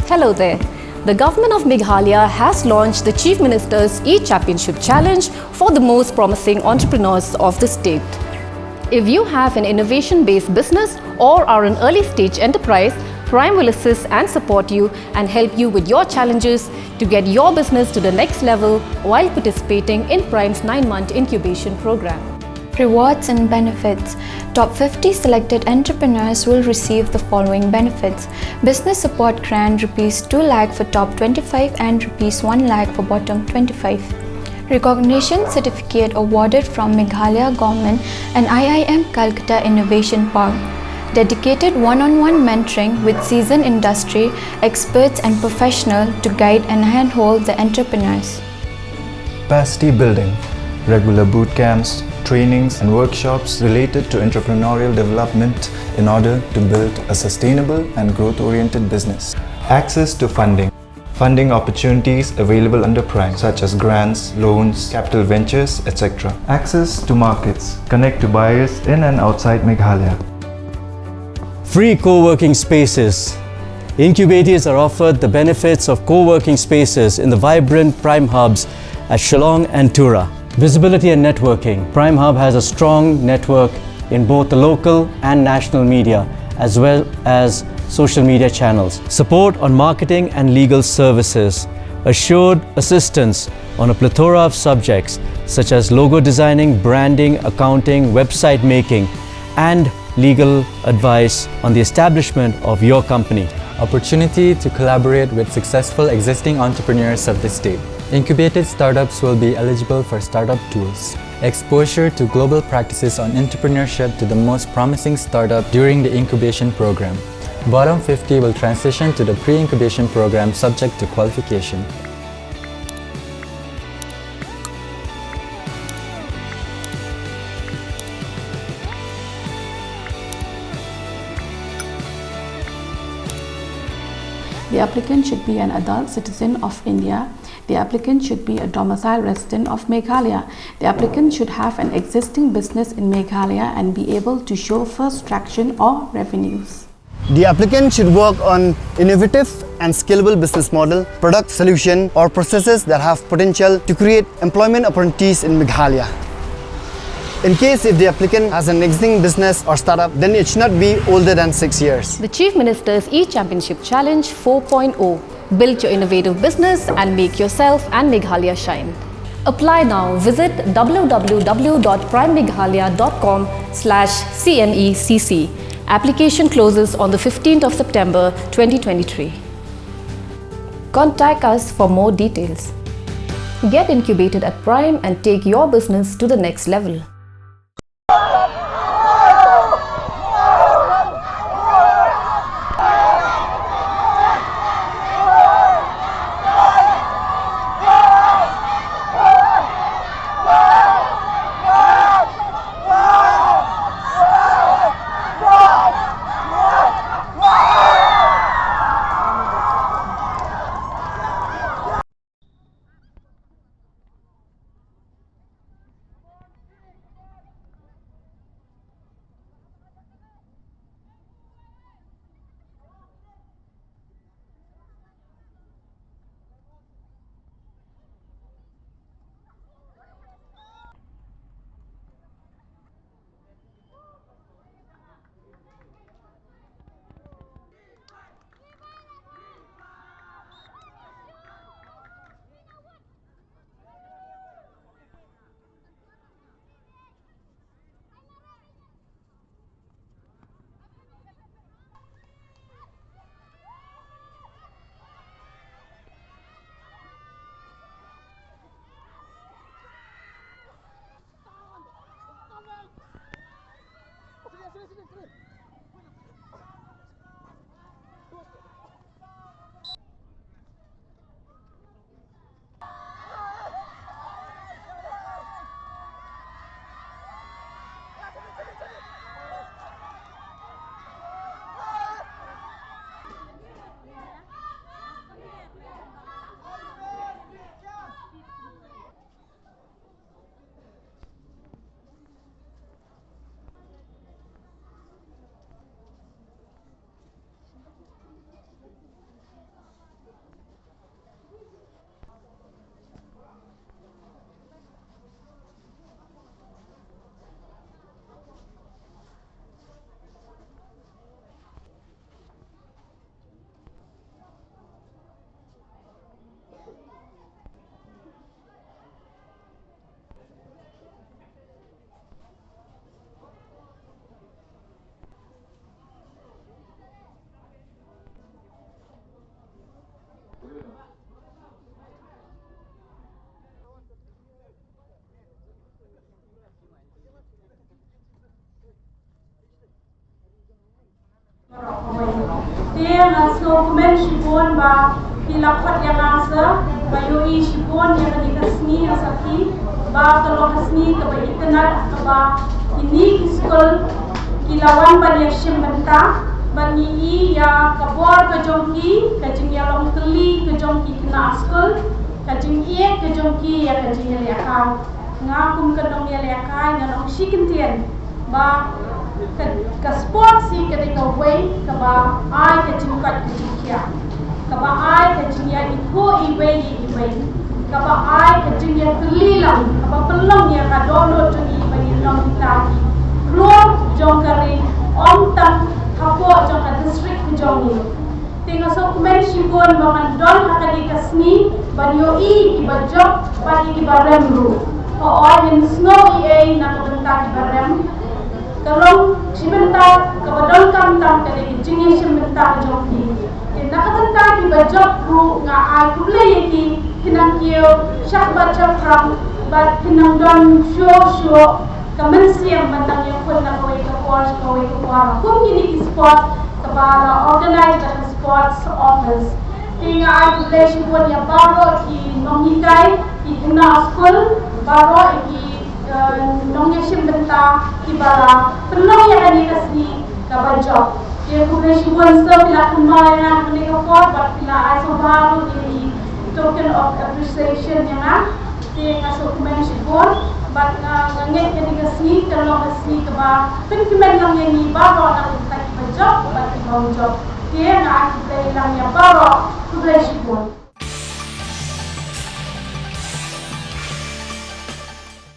Hello there. The government of Meghalaya has launched the Chief Minister's E-Championship Challenge for the most promising entrepreneurs of the state. If you have an innovation-based business or are an early-stage enterprise, Prime will assist and support you and help you with your challenges to get your business to the next level while participating in Prime's 9-month incubation program. Rewards and benefits. Top 50 selected entrepreneurs will receive the following benefits. Business support grant ₹2 lakh for top 25 and ₹1 lakh for bottom 25. Recognition certificate awarded from Meghalaya Government and IIM Calcutta Innovation Park. Dedicated one-on-one mentoring with seasoned industry experts and professionals to guide and handhold the entrepreneurs. Capacity building, regular boot camps, trainings and workshops related to entrepreneurial development in order to build a sustainable and growth-oriented business. Access to funding. Funding opportunities available under Prime such as grants, loans, capital ventures, etc. Access to markets. Connect to buyers in and outside Meghalaya. Free co-working spaces. Incubators are offered the benefits of co-working spaces in the vibrant Prime hubs at Shillong and Tura. Visibility and networking. Prime Hub has a strong network in both the local and national media as well as social media channels. Support on marketing and legal services. Assured assistance on a plethora of subjects such as logo designing, branding, accounting, website making, and legal advice on the establishment of your company. Opportunity to collaborate with successful existing entrepreneurs of the state. Incubated startups will be eligible for startup tools. Exposure to global practices on entrepreneurship to the most promising startup during the incubation program. Bottom 50 will transition to the pre-incubation program subject to qualification. The applicant should be an adult citizen of India. The applicant should be a domicile resident of Meghalaya. The applicant should have an existing business in Meghalaya and be able to show first traction or revenues. The applicant should work on innovative and scalable business model, product, solution or processes that have potential to create employment opportunities in Meghalaya. In case if the applicant has an existing business or startup, then it should not be older than 6 years. The Chief Minister's E-Championship Challenge 4.0. Build your innovative business and make yourself and Meghalaya shine. Apply now. Visit www.primemeghalaya.com/CMECC. Application closes on the 15th of September 2023. Contact us for more details. Get incubated at Prime and take your business to the next level. ngaso komen shibon ba hilakot yang asa bayoi shibon yang dikasni asaki ba kalau kasni ke ba internet ba ini school kilawan ba dia shimenta ba ni ya kabor ke jongki ke jingyalong teli ke jongki kena school ke jingye ke jongki ya ke jingyal yakau ngakum ke dong ya yakai nganong shikintien ba ke sport si ketika way ke ba ai ke jingkat ke jingkia ke ba ai ke jingya iko iway ke ba ai ke jingya kelilang ke ba pelong ya ka download jongi bagi long kita keluar jongkari om tam kapo jongka district ke jongi tinggal so kumen shibon bangan don hakadi kasni banyo iba job bagi iba remru o in snow na kebentak barem kalau sebentar kebetulan kam tam kali jingi sebentar jompi na kebentak iba job ru nga ai kuble yaki kinang kio syak baca from but kinang don show mynsiem bantang yang pun na kawai ke course kawai ke kuara kum kini ki sport kebara organize the sports office tinga ai kuble shibon ya baro ki nongikai ki kena school baro iki nongnya shimbenta kibara penuh yang ada kasni kabajo dia kuble shibon so bila kemayan menika forward bila aiso baru ini token of appreciation yang dia ngaso kumen shibon but nganget yang kasni kalau kasni keba penkimen lang yang ni baro nak kita kibajo bat kibajo dia nak kuble lang ya baro kuble shibon